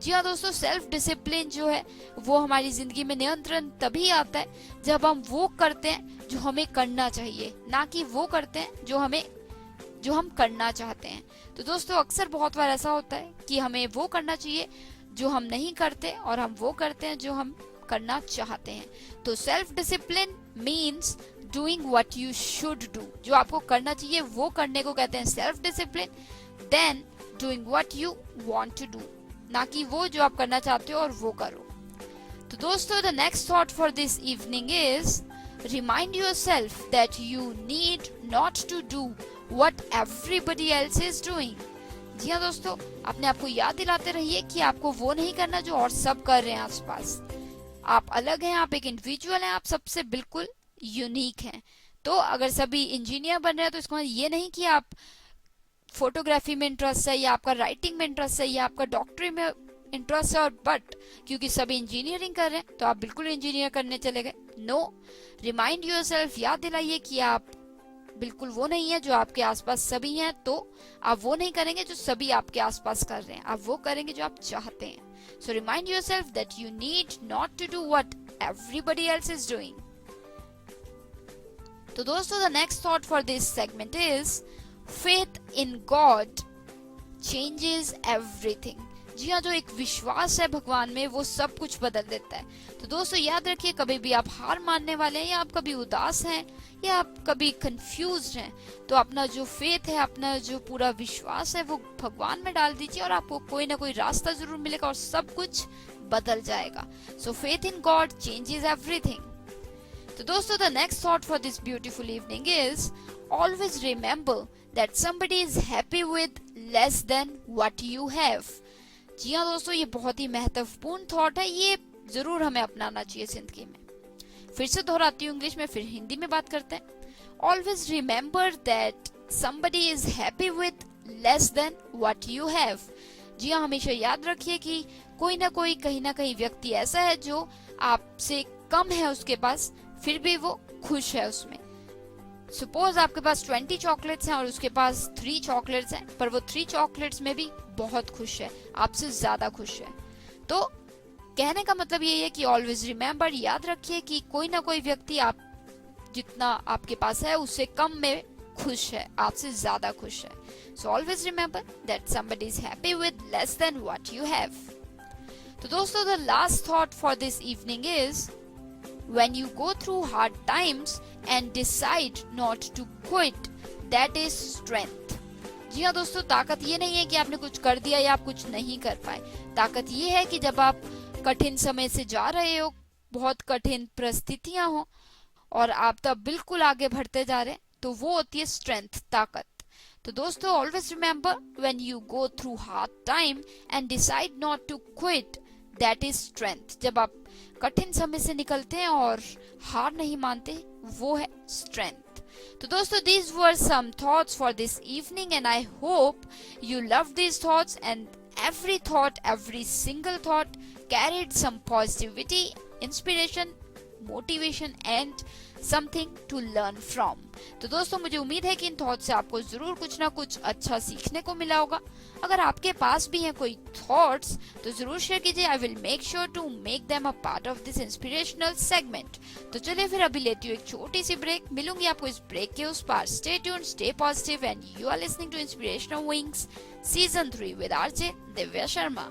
जी हाँ दोस्तों, सेल्फ डिसिप्लिन जो है वो हमारी जिंदगी में नियंत्रण तभी आता है जब हम वो करते हैं जो हमें करना चाहिए, ना कि वो करते हैं जो हम करना चाहते हैं। तो दोस्तों, अक्सर बहुत बार ऐसा होता है कि हमें वो करना चाहिए जो हम नहीं करते, और हम वो करते हैं जो हम करना चाहते हैं। तो self discipline means doing what you should do, जो आपको करना चाहिए वो करने को कहते हैं self discipline, than doing what you want to do, ना कि वो जो आप करना चाहते हो और वो करो। तो दोस्तों, the next thought for this evening is remind yourself that you need not to do what everybody else is doing. जी हाँ दोस्तों, अपने आप को याद दिलाते रहिए कि आपको वो नहीं करना जो और सब कर रहे हैं आसपास। आप अलग हैं, आप एक इंडिविजुअल हैं, आप सबसे बिल्कुल यूनिक हैं। तो अगर सभी इंजीनियर बन रहे हैं तो इसका मतलब ये नहीं कि आप फोटोग्राफी में इंटरेस्ट है, या आपका राइटिंग में इंटरेस्ट है, या आपका डॉक्टरी में इंटरेस्ट है, और बट क्योंकि सभी इंजीनियरिंग कर रहे हैं तो आप बिल्कुल इंजीनियर करने चले गए। नो, रिमाइंड योरसेल्फ, याद दिलाइए कि आप बिल्कुल वो नहीं है जो आपके आसपास सभी हैं। तो आप वो नहीं करेंगे जो सभी आपके आसपास कर रहे हैं, आप वो करेंगे जो आप चाहते हैं। So remind yourself that you need not to do what everybody else is doing. तो दोस्तों, the next thought for this segment is faith in God changes everything। जी हाँ, जो एक विश्वास है भगवान में वो सब कुछ बदल देता है। तो दोस्तों, याद रखिए, कभी भी आप हार मानने वाले हैं, या आप कभी उदास हैं, या आप कभी कंफ्यूज्ड हैं, तो अपना जो फेथ है, अपना जो पूरा विश्वास है वो भगवान में डाल दीजिए, और आपको कोई ना कोई रास्ता जरूर मिलेगा और सब कुछ बदल जाएगा। So faith in God changes everything. तो दोस्तों, the next thought for this beautiful evening is always remember that somebody is happy with less than what you have. जी हाँ दोस्तों, ये बहुत ही महत्वपूर्ण थॉट है, ये जरूर हमें अपनाना चाहिए जिंदगी में। फिर से दोहराती हूँ इंग्लिश में, फिर हिंदी में बात करते हैं। Always remember that somebody is happy with less than what you have. जी हाँ, हमेशा याद रखिए कि कोई ना कोई, कहीं ना कहीं व्यक्ति ऐसा है जो आपसे कम है उसके पास, फिर भी वो खुश है उसमें। सपोज आपके पास 20 चॉकलेट्स हैं और उसके पास 3 चॉकलेट्स हैं, पर वो 3 चॉकलेट्स में भी बहुत खुश है, आपसे ज्यादा खुश है। तो कहने का मतलब ये है कि ऑलवेज रिमेंबर, याद रखिए कि कोई ना कोई व्यक्ति आप जितना आपके पास है उससे कम में खुश है, आपसे ज्यादा खुश है। So always remember that somebody is happy with less than what you have. तो दोस्तों, the last thought for this evening is when you go through hard times and decide not to quit, that is strength। जी हाँ दोस्तों, ताकत ये नहीं है कि आपने कुछ कर दिया या आप कुछ नहीं कर पाए। ताकत ये है कि जब आप कठिन समय से जा रहे हो, बहुत कठिन परिस्थितियां हो, और आप तब बिल्कुल आगे बढ़ते जा रहे हैं, तो वो होती है स्ट्रेंथ, ताकत। तो दोस्तों, always remember when you go through hard time and decide not to quit, that is strength. जब आप कठिन समय से निकलते हैं और हार नहीं मानते, वो है स्ट्रेंथ। तो दोस्तों, these were some thoughts for this evening and I hope you loved these thoughts, and every thought, every single thought carried some positivity, inspiration motivation and something to learn from. तो दोस्तों मुझे उम्मीद है कि इन thoughts से आपको जरूर कुछ ना कुछ अच्छा सीखने को मिला होगा। अगर आपके पास भी हैं कोई थॉट्स तो जरूर शेयर कीजिए। I will make sure to make them a part of this inspirational segment. तो चलिए फिर अभी लेती हूँ एक छोटी सी ब्रेक, मिलूंगी आपको इस ब्रेक के उस पार। Stay tuned, stay positive and you are listening to inspirational wings season 3 with RJ Divya Sharma.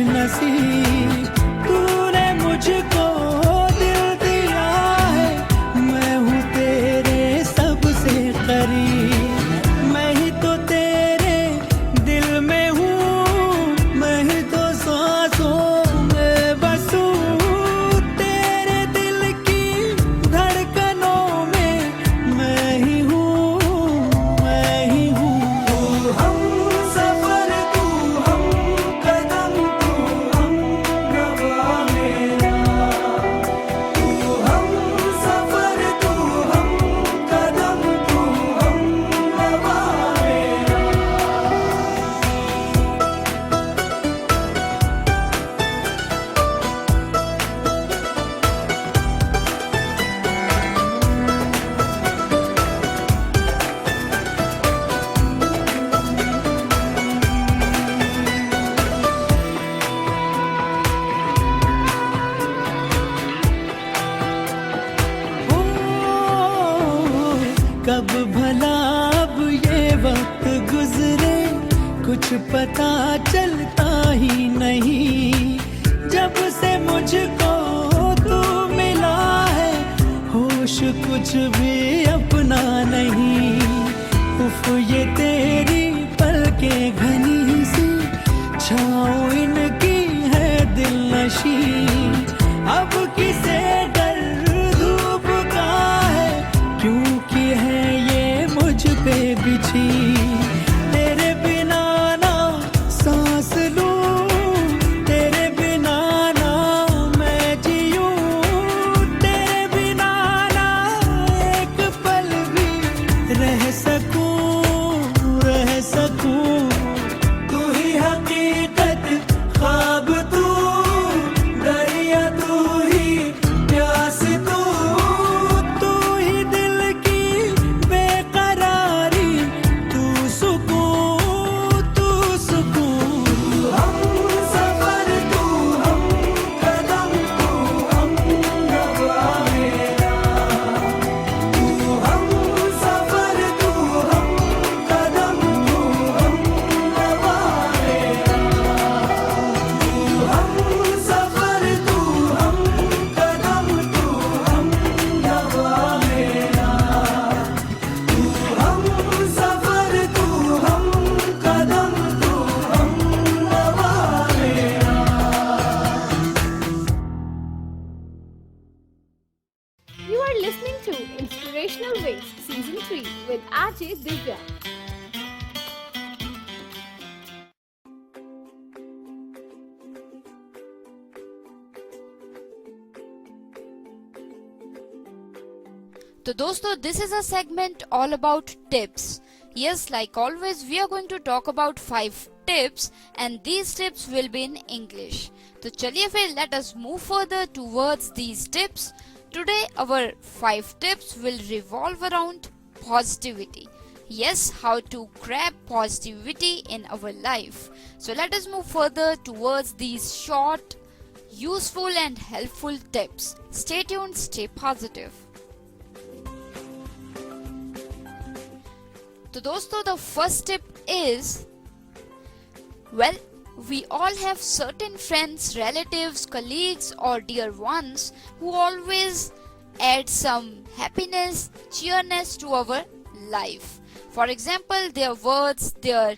नसीब तूने मुझको दिल दिया है, मैं हूँ तेरे सबसे करीब। मैं ही तो तेरे दिल में हूँ, मैं ही तो सांसों में बसूं। तेरे दिल की धड़कनों में मैं ही हूँ, मैं ही हूँ। तू हम सफर, तू हम कदम, कब भला अब ये वक्त गुजरे, कुछ पता चलता ही नहीं। जब से मुझको तू मिला है, होश कुछ भी अपना नहीं। उफ ये तेरी पलकें घनी सी, छाँव इनकी है दिलनशी। अब किसे डर धूप का है, क्योंकि है ये मुझ पे बिछी। तेरे बिना ना सांस लूं, तेरे बिना ना मैं जीऊं। तेरे बिना ना एक पल भी रह सकूं, रह सकूं। तू ही हकीकत, ख्वाब तू, दरिया तू ही RJ Divya. तो दोस्तों, this is a segment all about tips. Yes, like always, we are going to talk about 5 tips and these tips will be in English. तो चलिए फिर let us move further towards these tips. Today our 5 tips will revolve around positivity. Yes, how to grab positivity in our life. So let us move further towards these short, useful and helpful tips. Stay tuned, stay positive. तो दोस्तों, the first tip is, well, we all have certain friends, relatives, colleagues or dear ones who always add some happiness, cheerness to our life. For example, their words, their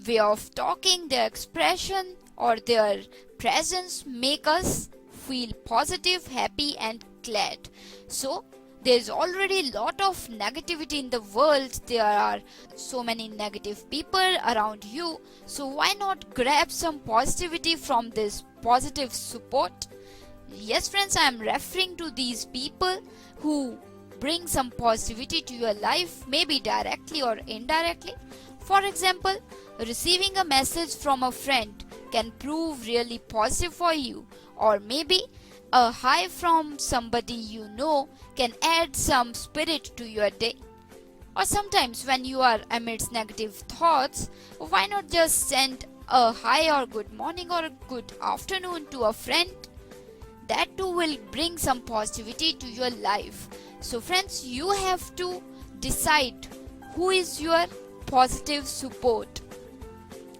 way of talking, their expression or their presence make us feel positive, happy and glad. So there's already a lot of negativity in the world. There are so many negative people around you. So why not grab some positivity from this positive support? Yes, friends, I am referring to these people who bring some positivity to your life, maybe directly or indirectly. For example, receiving a message from a friend can prove really positive for you, or maybe a hi from somebody you know can add some spirit to your day. Or sometimes when you are amidst negative thoughts, why not just send a hi or good morning or a good afternoon to a friend? That too will bring some positivity to your life. So friends, you have to decide who is your positive support.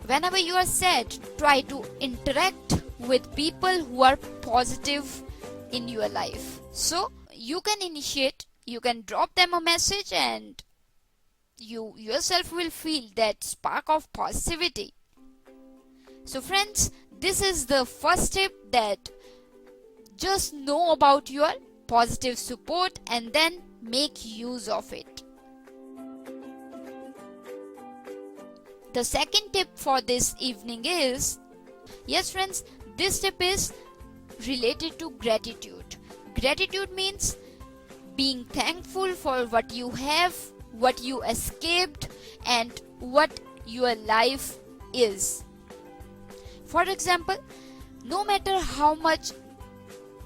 Whenever you are sad, try to interact with people who are positive in your life. So you can initiate, you can drop them a message and you yourself will feel that spark of positivity. So friends, this is the first tip, that just know about your positive support and then make use of it. The second tip for this evening is, yes friends, this tip is related to gratitude. Gratitude means being thankful for what you have, what you escaped, and what your life is. For example, no matter how much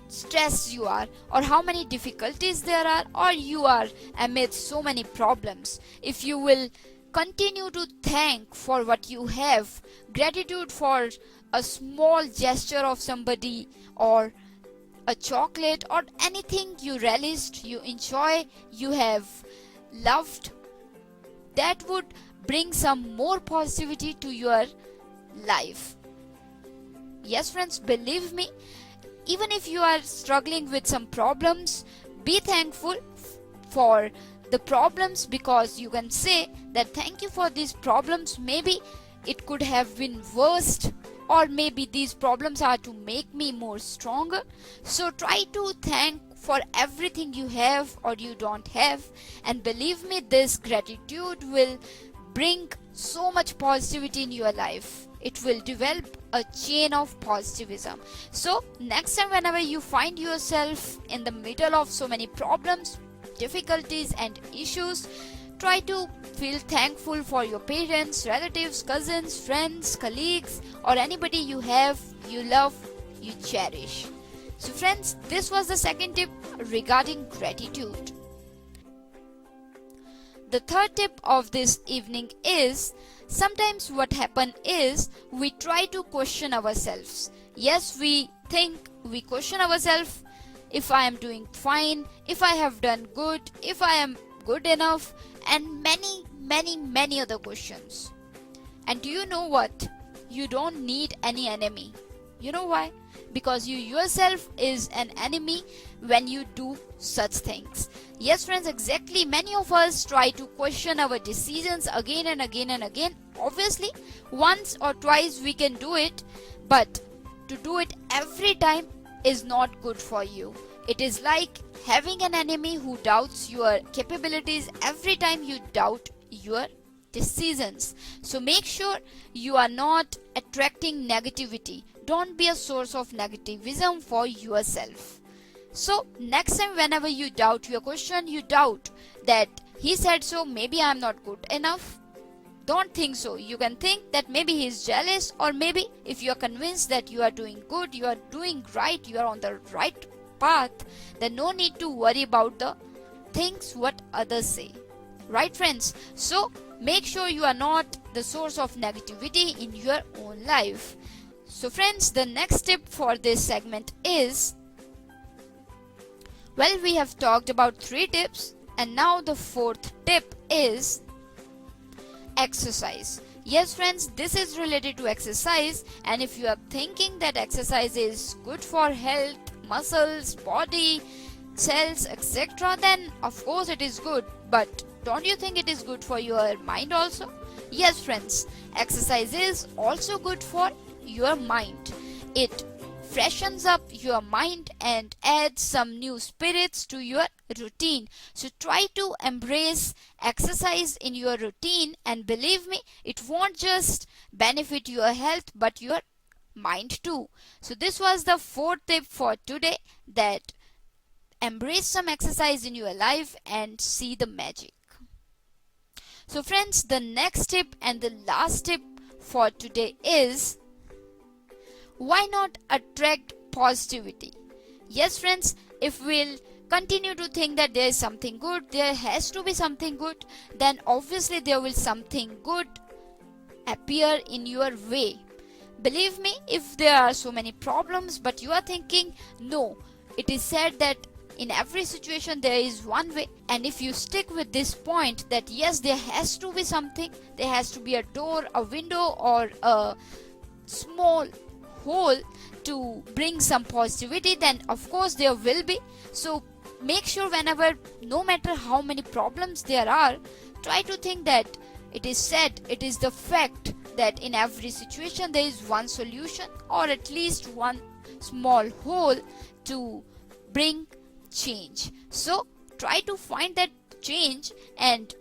stressed you are or how many difficulties there are, or you are amidst so many problems, if you will continue to thank for what you have, gratitude for a small gesture of somebody or a chocolate or anything you relished, you enjoy, you have loved, that would bring some more positivity to your life. Yes friends, believe me, even if you are struggling with some problems, be thankful for the problems, because you can say that thank you for these problems. Maybe it could have been worse, or maybe these problems are to make me more stronger. So try to thank for everything you have or you don't have, and believe me, this gratitude will bring so much positivity in your life. It will develop a chain of positivism. So next time whenever you find yourself in the middle of so many problems, difficulties and issues, try to feel thankful for your parents, relatives, cousins, friends, colleagues, or anybody you have, you love, you cherish. So friends, this was the second tip regarding gratitude. The third tip of this evening is, sometimes what happens is we try to question ourselves. Yes, we think, we question ourselves, if I am doing fine, if I have done good, if I am good enough, and many other questions. And do you know what? You don't need any enemy. You know why? Because you yourself is an enemy when you do such things. Yes friends, exactly, many of us try to question our decisions again and again and again. Obviously, once or twice we can do it, but to do it every time is not good for you. It is like having an enemy who doubts your capabilities every time you doubt your decisions. So make sure you are not attracting negativity. Don't be a source of negativism for yourself. So next time whenever you doubt your question, you doubt that he said so, maybe I am not good enough. Don't think so. You can think that maybe he is jealous, or maybe if you are convinced that you are doing good, you are doing right, you are on the right path, then no need to worry about the things what others say. Right, friends? So make sure you are not the source of negativity in your own life. So friends, the next tip for this segment is, well, we have talked about 3 tips, and now the 4th tip is exercise. Yes friends, this is related to exercise, and if you are thinking that exercise is good for health, muscles, body, cells, etc., then of course it is good, but don't you think it is good for your mind also? Yes friends, exercise is also good for your mind. It freshens up your mind and adds some new spirits to your routine. So try to embrace exercise in your routine, and believe me, it won't just benefit your health but your mind too. So this was the 4th tip for today, that embrace some exercise in your life and see the magic. So friends, the next tip and the last tip for today is, why not attract positivity? Yes friends, if we'll continue to think that there is something good, there has to be something good, then obviously there will something good appear in your way. Believe me, if there are so many problems but you are thinking, no, it is said that in every situation there is one way, and if you stick with this point that yes, there has to be something, there has to be a door, a window, or a small hole to bring some positivity, then of course there will be. So make sure whenever, no matter how many problems there are, try to think that it is said, it is the fact that in every situation there is one solution, or at least one small hole to bring change. So try to find that change and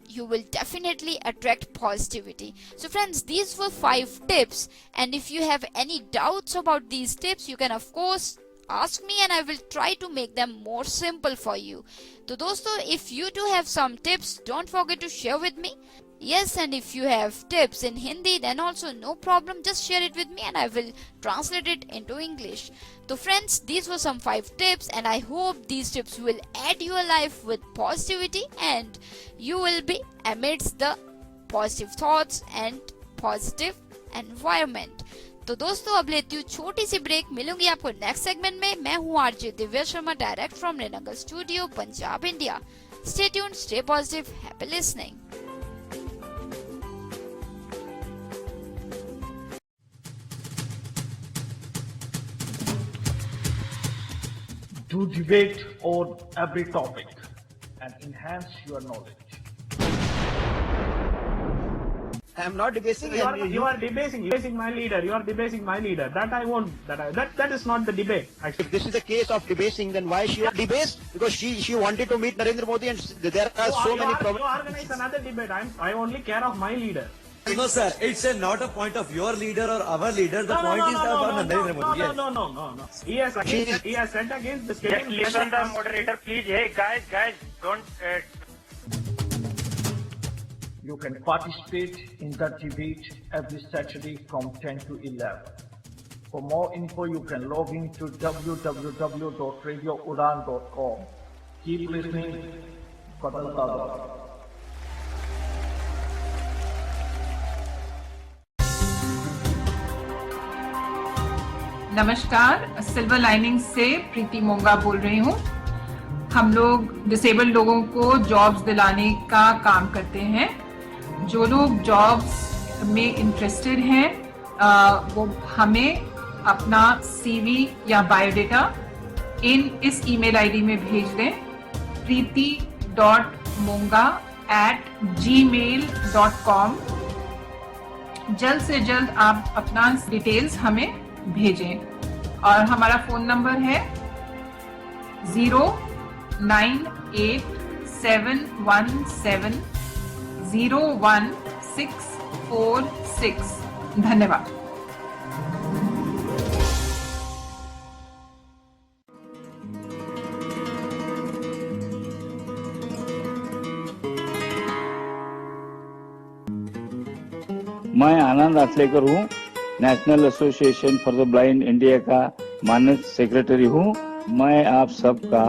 you will definitely attract positivity. So friends, these were 5 tips, and if you have any doubts about these tips, you can of course ask me and I will try to make them more simple for you. So dosto, if you do have some tips, don't forget to share with me. Yes, and if you have tips in Hindi, then also no problem, just share it with me and I will translate it into English. So friends, these were some 5 tips, and I hope these tips will add your life with positivity and you will be amidst the positive thoughts and positive environment. तो दोस्तों, अब लेती हूँ छोटी सी break, मिलूंगी आपको next segment में। मैं हूँ RJ Divya Sharma, direct from रेनगर studio, Punjab, India. Stay tuned, stay positive, happy listening. Do debate on every topic and enhance your knowledge. I am not debating. You are debasing my leader. You are debasing my leader. That I won't. That is not the debate. Actually, If this is the case of debasing, then why she debased? Because she wanted to meet Narendra Modi, and there are so many problems. You organize another debate. I only care of my leader. No, sir. It's not a point of your leader or our leader. The point is about Narendra Modi. No. He has said against the state. Listen, the moderator, please. Hey, guys, don't. You can participate in that debate every Saturday from 10 to 11. For more info, you can log in to www.radioudan.com. Keep listening. Badalta Raho. नमस्कार, silver lining से प्रीति मोंगा बोल रही हूँ। हम लोग disabled लोगों को jobs दिलाने का काम करते हैं। जो लोग जॉब्स में इंटरेस्टेड हैं, वो हमें अपना सीवी या बायोडेटा इस ईमेल आईडी में भेज दें, preeti.monga@gmail.com। जल्द से जल्द आप अपना डिटेल्स हमें भेजें और हमारा फोन नंबर है 0987171 014646। धन्यवाद। मैं आनंद आचलेकर हूँ, national association for the blind India का मानद सेक्रेटरी हूँ। मैं आप सबका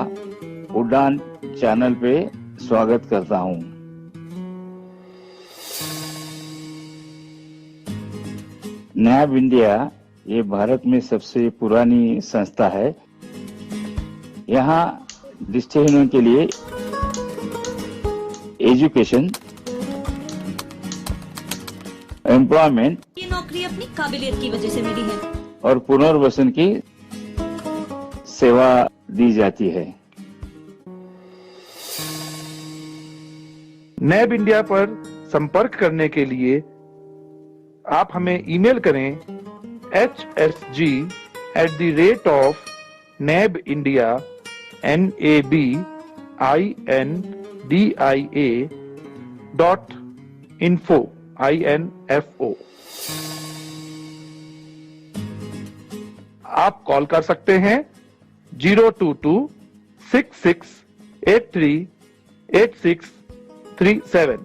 उड़ान चैनल पे स्वागत करता हूँ। नैब इंडिया ये भारत में सबसे पुरानी संस्था है। यहाँ दृष्टिहीनों के लिए एजुकेशन, एम्प्लॉयमेंट, ये नौकरी अपनी काबिलियत की वजह से मिली है और पुनर्वसन की सेवा दी जाती है। नैब इंडिया पर संपर्क करने के लिए आप हमें ईमेल करें hsg@nabindia.info info। आप कॉल कर सकते हैं 022-6683-8637।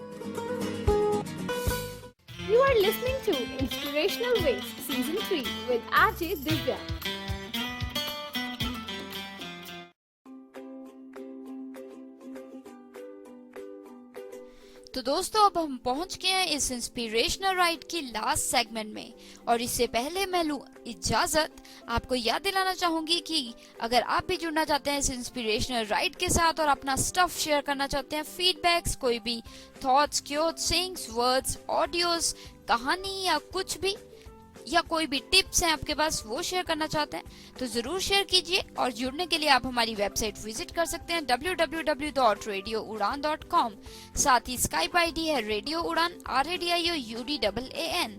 You are listening to Inspirational Wings Season 3 with RJ Divya. तो दोस्तों अब हम पहुंच गए हैं इस इंस्पिरेशनल राइड की लास्ट सेगमेंट में, और इससे पहले मैं लूं इजाजत, आपको याद दिलाना चाहूंगी कि अगर आप भी जुड़ना चाहते हैं इस इंस्पिरेशनल राइड के साथ और अपना स्टफ शेयर करना चाहते हैं, फीडबैक्स, कोई भी thoughts, quotes, sayings, words, audios, कहानी या कुछ भी, या कोई भी टिप्स हैं आपके पास वो शेयर करना चाहते हैं तो जरूर शेयर कीजिए। और जुड़ने के लिए आप हमारी वेबसाइट विजिट कर सकते हैं www.radioudan.com। साथ ही स्काइप आईडी है रेडियो उड़ान RADIOUDAAN।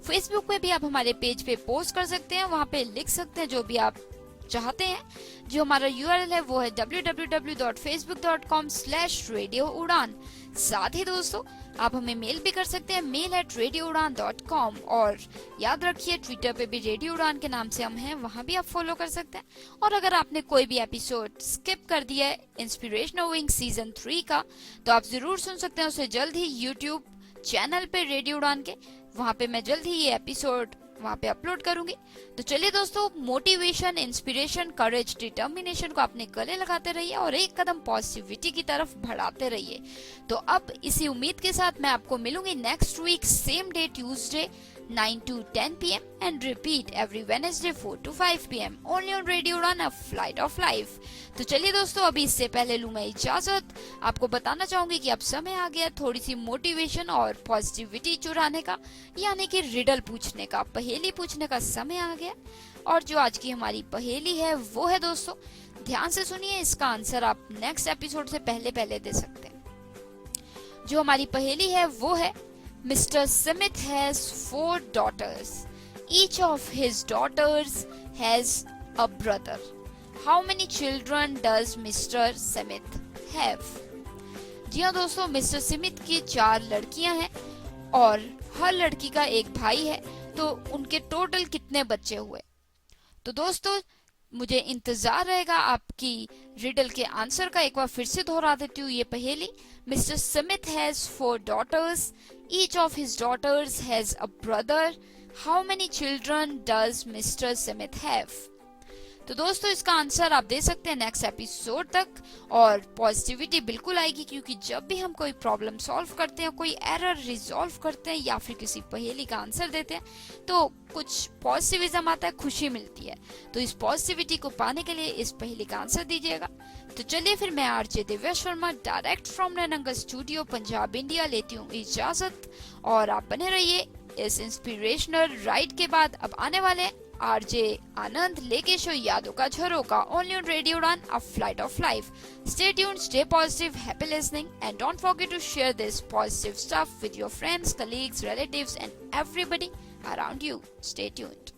फेसबुक पे भी आप हमारे पेज पे पोस्ट कर सकते हैं, वहाँ पे लिख सकते हैं जो भी आप चाहते हैं। जो हमारा URL है वो है www.facebook.com/radioudan। साथ ही दोस्तों आप हमें मेल भी कर सकते हैं, mail@radioudan.com। और याद रखिए ट्विटर पे भी रेडियो उड़ान के नाम से हम हैं, वहाँ भी आप फॉलो कर सकते हैं। और अगर आपने कोई भी एपिसोड स्किप कर दिया है इंस्पिरेशनल विंग सीजन 3 का, तो आप जरूर सुन सकते हैं उसे जल्द ही यूट्यूब चैनल पे रेडियो उड़ान के, वहाँ पे मैं जल्द ही ये एपिसोड वहाँ पे अपलोड करूंगी। तो चलिए दोस्तों, मोटिवेशन, इंस्पिरेशन, करेज, डिटर्मिनेशन को अपने गले लगाते रहिए और एक कदम पॉजिटिविटी की तरफ बढ़ाते रहिए। तो अब इसी उम्मीद के साथ मैं आपको मिलूंगी next week same day Tuesday 9 to 10 PM and repeat every Wednesday 4 to 5 PM only on Radio Udan, a flight of life। तो चलिए दोस्तों, अभी इससे पहले लूं मैं इजाजत। आपको बताना चाहूंगी कि अब समय आ गया थोड़ी सी मोटिवेशन और पॉजिटिविटी चुराने का, यानी कि रिडल पूछने का, पहेली पूछने का समय आ गया। और जो आज की हमारी पहेली है वो है दोस्तों, ध्यान से सुनिए, इसका आंसर आप नेक्स्ट एपिसोड से पहले दे सकते हैं। जो हमारी पहेली है वो है, Mr. Smith has 4 daughters. Each of his daughters has a brother. How many children does Mr. Smith have? जी हाँ दोस्तों, मिस्टर स्मिथ की 4 लड़कियां हैं और हर लड़की का एक भाई है, तो उनके टोटल कितने बच्चे हुए? तो दोस्तों मुझे इंतजार रहेगा आपकी रिडल के आंसर का। एक बार फिर से दोहरा देती हूँ ये पहेली। Mister Smith has 4 daughters. Each of his daughters has a brother. How many children does Mr. Smith have? तो दोस्तों इसका आंसर आप दे सकते हैं नेक्स्ट एपिसोड तक। और पॉजिटिविटी बिल्कुल आएगी, क्योंकि जब भी हम कोई प्रॉब्लम सॉल्व करते हैं, कोई एरर रिजॉल्व करते हैं या फिर किसी पहेली का आंसर देते हैं, तो कुछ पॉजिटिविज्म आता है, खुशी मिलती है। तो इस पॉजिटिविटी को पाने के लिए इस पहेली का आंसर दीजिएगा। तो चलिए फिर मैं RJ Divya Sharma direct from नैनंगा स्टूडियो पंजाब इंडिया लेती हूँ इजाजत, और आप बने रहिए इस इंस्पिरेशनल राइड के बाद। अब आने वाले RJ आनंद लेके शो यादों का झरोका only on Radio Udan, a flight of life. Stay tuned, stay positive, happy listening, and don't forget to share this positive stuff with your friends, colleagues, relatives, and everybody around you. Stay tuned.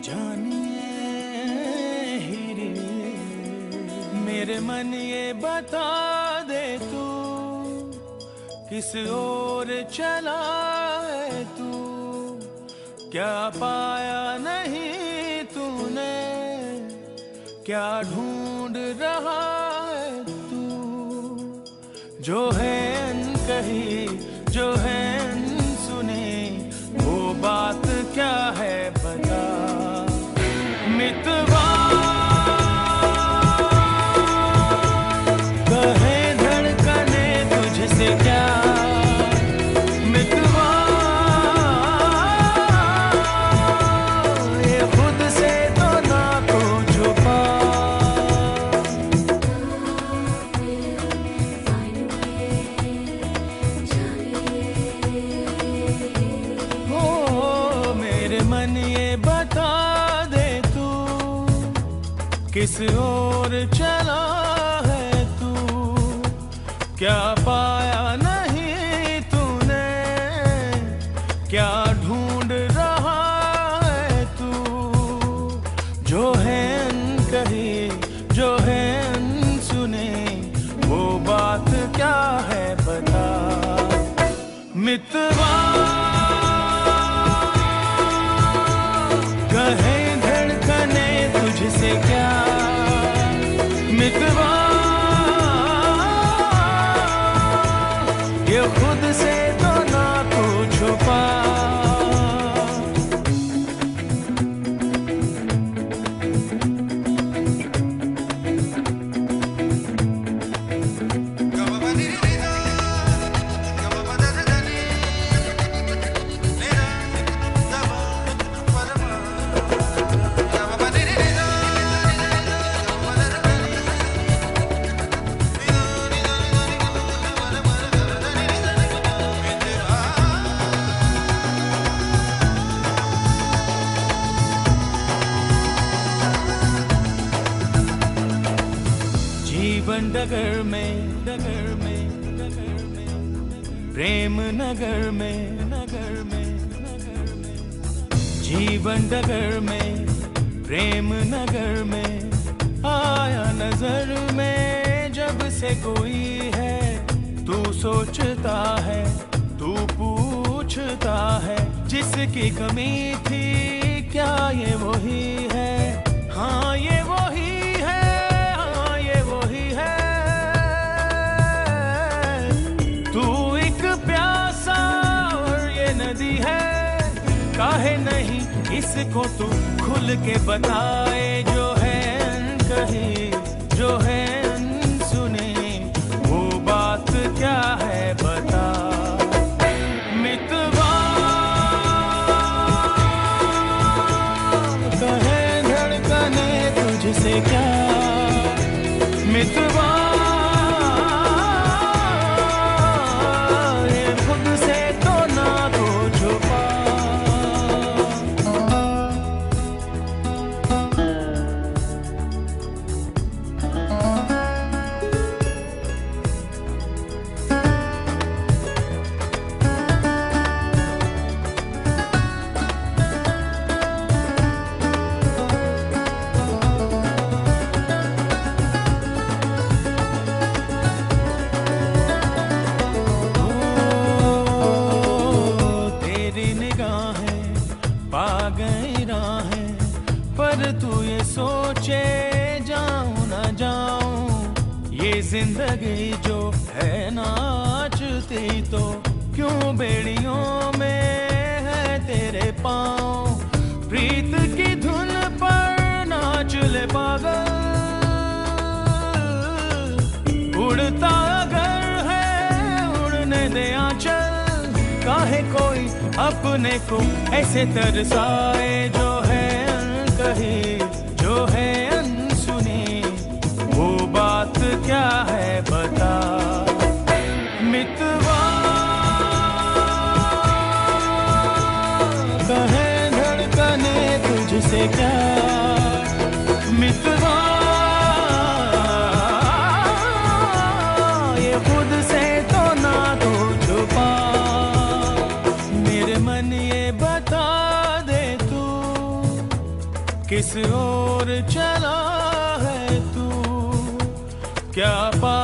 जानिए हीरे, मेरे मन ये बता दे तू किस ओर चला है तू, क्या पाया नहीं तूने, क्या ढूंढ रहा है तू, जो है अनकही जो है अनसुनी, वो बात क्या है बता मितवा, कहे धड़कने तुझसे क्या मितवा, ये खुद से तो ना को छुपा, मन ये बता दे तू किस ओर चला है तू, क्या पाया नहीं तूने, क्या ढूंढ रहा है तू, जो है अनकही जो है अनसुनी, वो बात क्या है बता मितवा, कहे धड़कने तुझसे क्या मितवा, ये खुद से तो ना को छुपा, जीवन डगर में प्रेम नगर में जीवन डगर में प्रेम नगर में आया नजर में जब से कोई है, तू सोचता है तू पूछता है, जिसकी कमी थी क्या ये वही है, हाँ ये वही है, हाँ ये वही है, तू एक प्यासा और ये नदी है, काहे नहीं इसको तू खुल के बताए, जो है अनकही जो है अनसुनी, वो बात क्या है बता मितवा, कहे धड़कने तुझसे क्या मितवा, ये खुद से तो ना को छुपा, तू ये सोचे जाऊं ना जाऊं, ये जिंदगी जो है नाचती तो क्यों बेड़ियों में है तेरे पाँव, प्रीत की धुन पर नाच ले पागल, उड़ता अगर है उड़ने दे आंचल, काहे कोई अपने को ऐसे तरसाए, जो है कही जो है अनसुनी, वो बात क्या है बता मितवा, कहे धड़कने तुझसे क्या मितवा, ये खुद से तो ना तो छुपा, मेरे मन ये बता दे तू किस ओर चला है तू, क्या पा